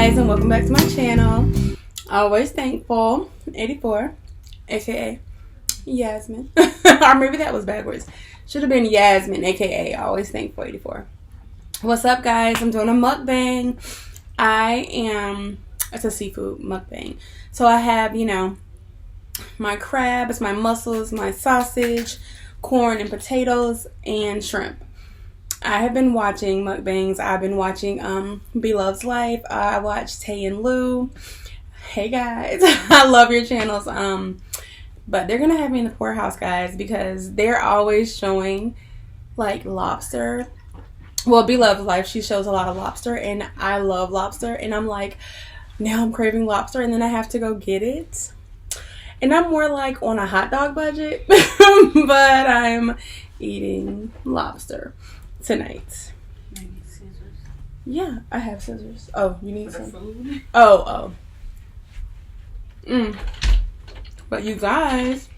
guys, and welcome back to my channel. Always Thankful 84, aka Yasmin. Or maybe that was backwards. Should have been Yasmin, aka Always Thankful 84. What's up, guys? I'm doing a mukbang. It's a seafood mukbang. So I have, my crabs, my mussels, my sausage, corn and potatoes, and shrimp. I have been watching mukbangs. I've been watching Bloveslife. I watched Tay and Lou. Hey guys, I love your channels. But they're gonna have me in the poorhouse, guys, because they're always showing like lobster. Well, Bloveslife, she shows a lot of lobster, and I love lobster, and I'm like, now I'm craving lobster, and then I have to go get it. And I'm more like on a hot dog budget, but I'm eating lobster tonight. I need scissors. Yeah, I have scissors. Oh, you need some? Food? Oh. But you guys,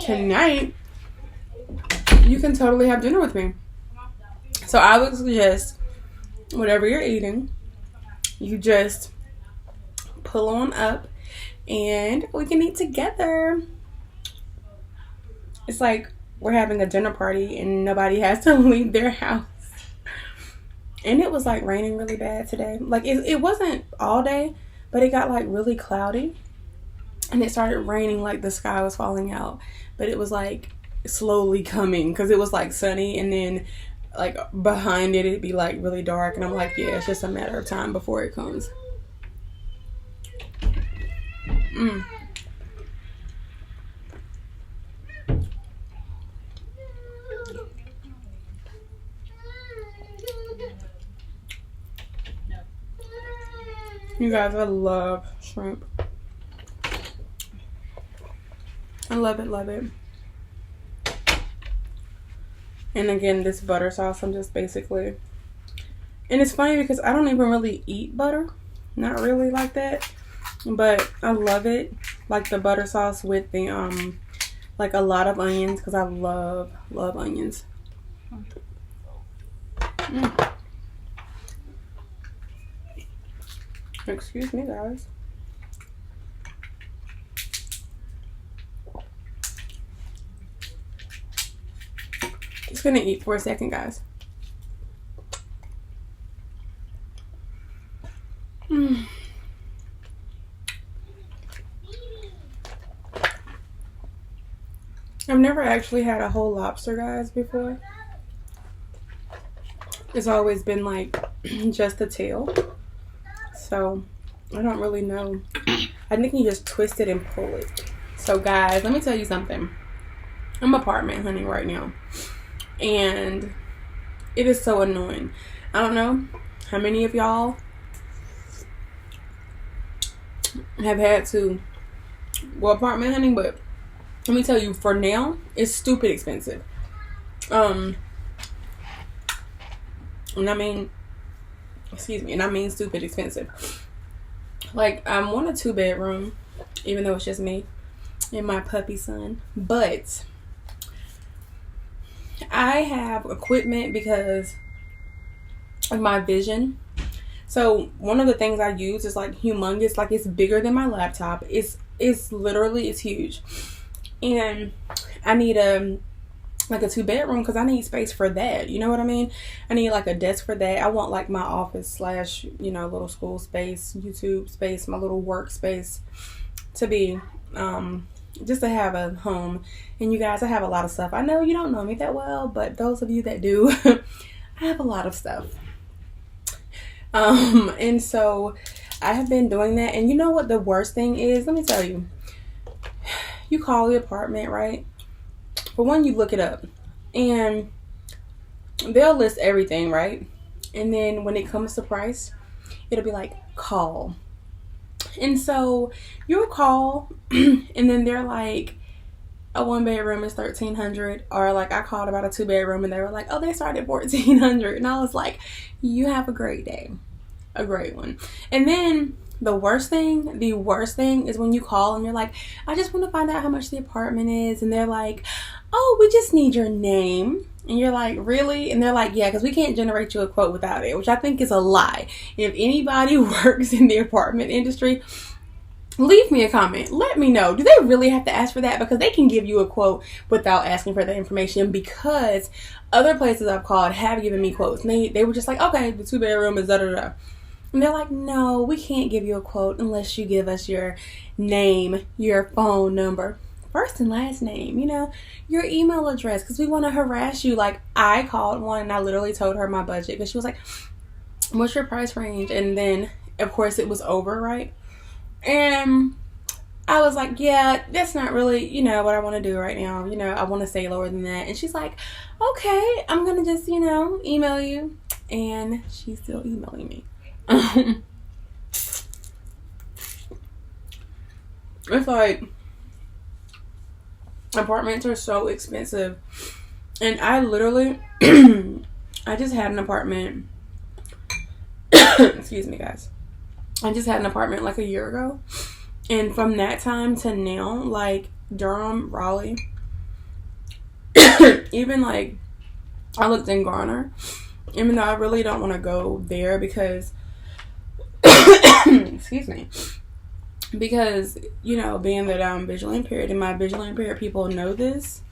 tonight, you can totally have dinner with me. So I would suggest, whatever you're eating, you just pull on up and we can eat together. It's like we're having a dinner party and nobody has to leave their house. And it was like raining really bad today. Like it wasn't all day, but it got like really cloudy. And it started raining like the sky was falling out. But it was like slowly coming because it was like sunny, and then like behind it it'd be like really dark. And I'm like, yeah, it's just a matter of time before it comes. You guys, I love shrimp. I love it. And again, this butter sauce, I'm just basically... And it's funny because I don't even really eat butter. Not really like that. But I love it. Like the butter sauce with the, like a lot of onions. Because I love onions. Excuse me, guys. Just gonna eat for a second, guys. I've never actually had a whole lobster, guys, before. It's always been like just the tail. So I don't really know. I think you just twist it and pull it. So guys, let me tell you something. I'm apartment hunting right now. And it is so annoying. I don't know how many of y'all have had to go apartment hunting, but let me tell you, for now, it's stupid expensive. And I mean stupid expensive. Like, I want a 2-bedroom, even though it's just me and my puppy son. But I have equipment because of my vision. So one of the things I use is like humongous. Like, it's bigger than my laptop. It's huge. And I need like a 2-bedroom because I need space for that. You know what I mean? I need like a desk for that. I want like my office / little school space, YouTube space, my little workspace to be just to have a home. And you guys, I have a lot of stuff. I know you don't know me that well, but those of you that do, I have a lot of stuff. And so I have been doing that. And you know what the worst thing is? Let me tell you. You call the apartment, right? For one, you look it up and they'll list everything, right? And then when it comes to price, it'll be like, call. And so you'll call and then they're like, a 1-bedroom is $1,300. Or like, I called about a 2-bedroom and they were like, oh, they started at $1,400. And I was like, you have a great day. A great one. And then the worst thing is when you call and you're like, I just want to find out how much the apartment is. And they're like, oh, we just need your name. And you're like, really? And they're like, yeah, because we can't generate you a quote without it, which I think is a lie. If anybody works in the apartment industry, leave me a comment. Let me know. Do they really have to ask for that? Because they can give you a quote without asking for the information, because other places I've called have given me quotes. And they were just like, okay, the 2-bedroom is da-da-da. And they're like, no, we can't give you a quote unless you give us your name, your phone number, first and last name, your email address, because we want to harass you. Like, I called one and I literally told her my budget, because she was like, what's your price range? And then, of course, it was over, right? And I was like, yeah, that's not really, what I want to do right now. I want to stay lower than that. And she's like, okay, I'm going to just, email you. And she's still emailing me. It's like, apartments are so expensive. And I literally, I just had an apartment. Excuse me, guys. I just had an apartment like a year ago. And from that time to now, like Durham, Raleigh, even like I looked in Garner, even though I really don't want to go there because, excuse me, because, being that I'm visually impaired, and my visually impaired people know this,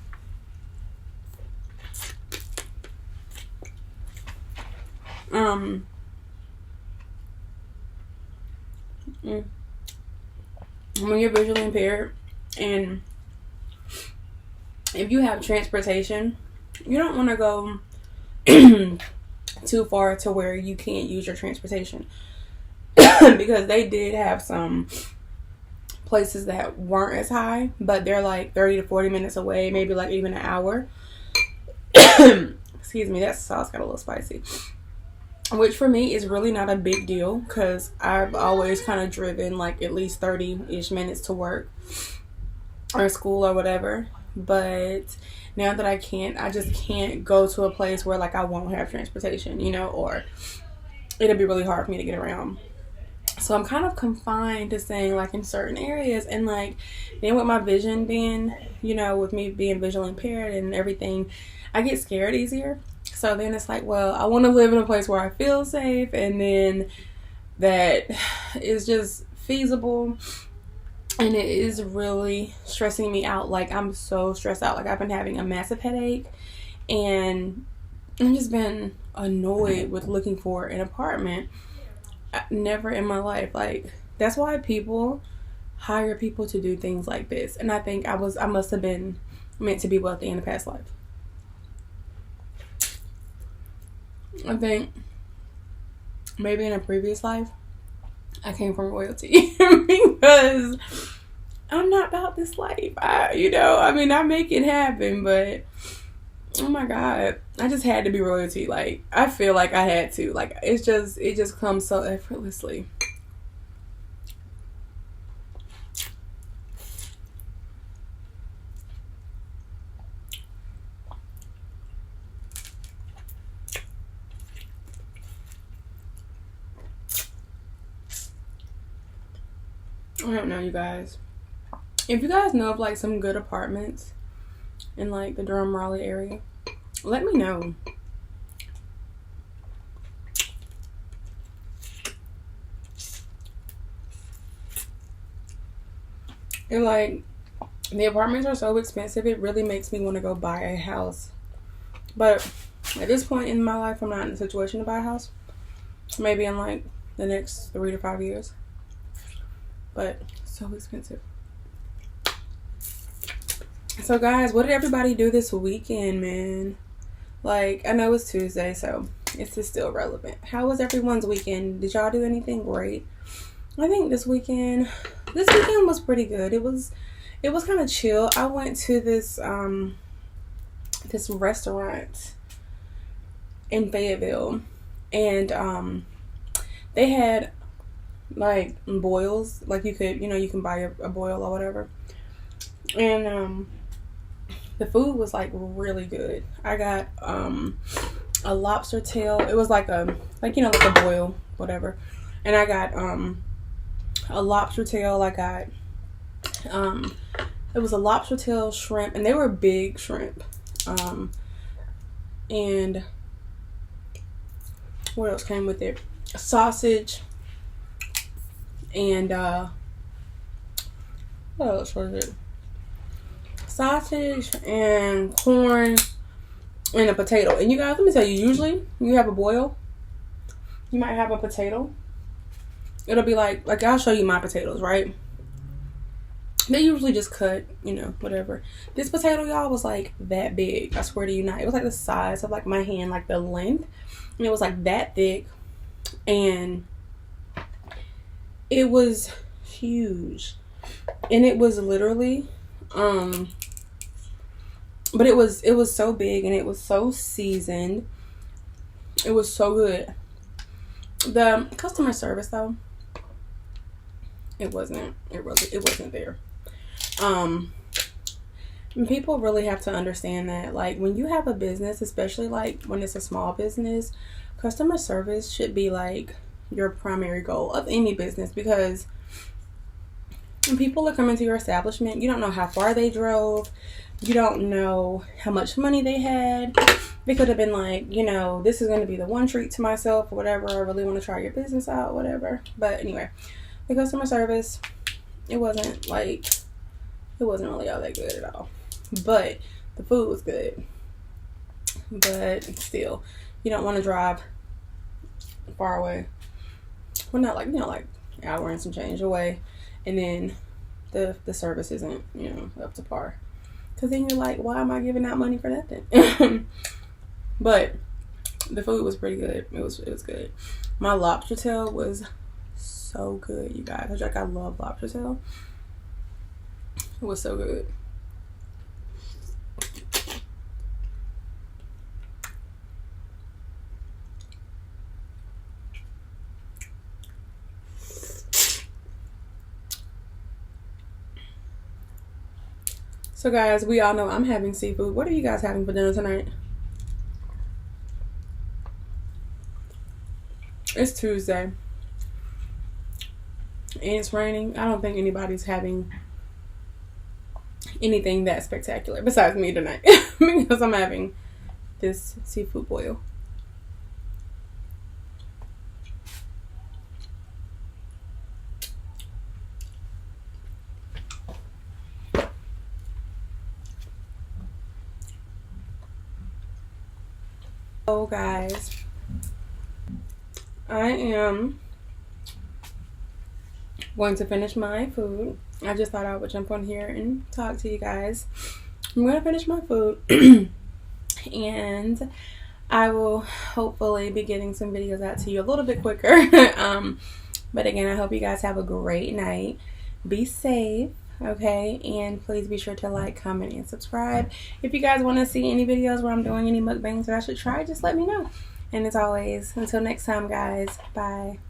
when you're visually impaired and if you have transportation, you don't want to go too far to where you can't use your transportation. Because they did have some places that weren't as high, but they're like 30 to 40 minutes away, maybe like even an hour. Excuse me, that sauce got a little spicy. Which for me is really not a big deal, because I've always kind of driven like at least 30-ish minutes to work or school or whatever. But now that I just can't go to a place where like I won't have transportation, or it'll be really hard for me to get around. So I'm kind of confined to staying like in certain areas. And like then with my vision being, with me being visually impaired and everything, I get scared easier. So then it's like, well, I want to live in a place where I feel safe, and then that is just feasible. And it is really stressing me out. Like, I'm so stressed out. Like, I've been having a massive headache, and I've just been annoyed with looking for an apartment. Never in my life. Like, that's why people hire people to do things like this. And I think I must have been meant to be wealthy in a past life. I think maybe in a previous life I came from royalty because I'm not about this life. I make it happen, but oh my God, I just had to be royalty. Like, I feel like I had to. Like, it just comes so effortlessly. I don't know, you guys. If you guys know of like some good apartments in like the Durham, Raleigh area, let me know. And like, the apartments are so expensive, it really makes me want to go buy a house. But at this point in my life, I'm not in a situation to buy a house. Maybe in like the next 3 to 5 years. But so expensive. So guys, what did everybody do this weekend, man? Like, I know it's Tuesday, so it's just still relevant. How was everyone's weekend? Did y'all do anything great? I think this weekend was pretty good. It was kind of chill. I went to this restaurant in Fayetteville, and they had like boils. Like, you can buy a boil or whatever, and the food was like really good. I got a lobster tail. It was like a boil, whatever. And I got a lobster tail. I got It was a lobster tail, shrimp, and they were big shrimp. And what else came with it? A sausage, and what else was it? Sausage and corn and a potato. And you guys, let me tell you, usually you have a boil, you might have a potato. It'll be like I'll show you my potatoes, right? They usually just cut, you know, whatever. This potato, y'all, was like that big. I swear to you not. It was like the size of like my hand, like the length. And it was like that thick. And it was huge. And it was literally, but it was so big and it was so seasoned. It was so good. The customer service though, it wasn't there. People really have to understand that, like, when you have a business, especially like when it's a small business, customer service should be like your primary goal of any business, because when people are coming to your establishment, you don't know how far they drove, you don't know how much money they had. They could have been like, you know, this is going to be the one treat to myself or whatever, I really want to try your business out, whatever. But anyway, the customer service, it wasn't really all that good at all. But the food was good. But still, you don't want to drive far away. Well, not like, you know, like an hour and some change away. And then the service isn't, you know, up to par. Because then you're like, why am I giving out money for nothing? But the food was pretty good. It was good. My lobster tail was so good, you guys. Like, I love lobster tail. It was so good. So guys, we all know I'm having seafood. What are you guys having for dinner tonight? It's Tuesday. And it's raining. I don't think anybody's having anything that spectacular besides me tonight. Because I'm having this seafood boil. So guys, I am going to finish my food. I just thought I would jump on here and talk to you guys. I'm going to finish my food and I will hopefully be getting some videos out to you a little bit quicker. But again, I hope you guys have a great night. Be safe. Okay, and please be sure to like, comment, and subscribe. If you guys want to see any videos where I'm doing any mukbangs that I should try, just let me know. And as always, until next time, guys, bye.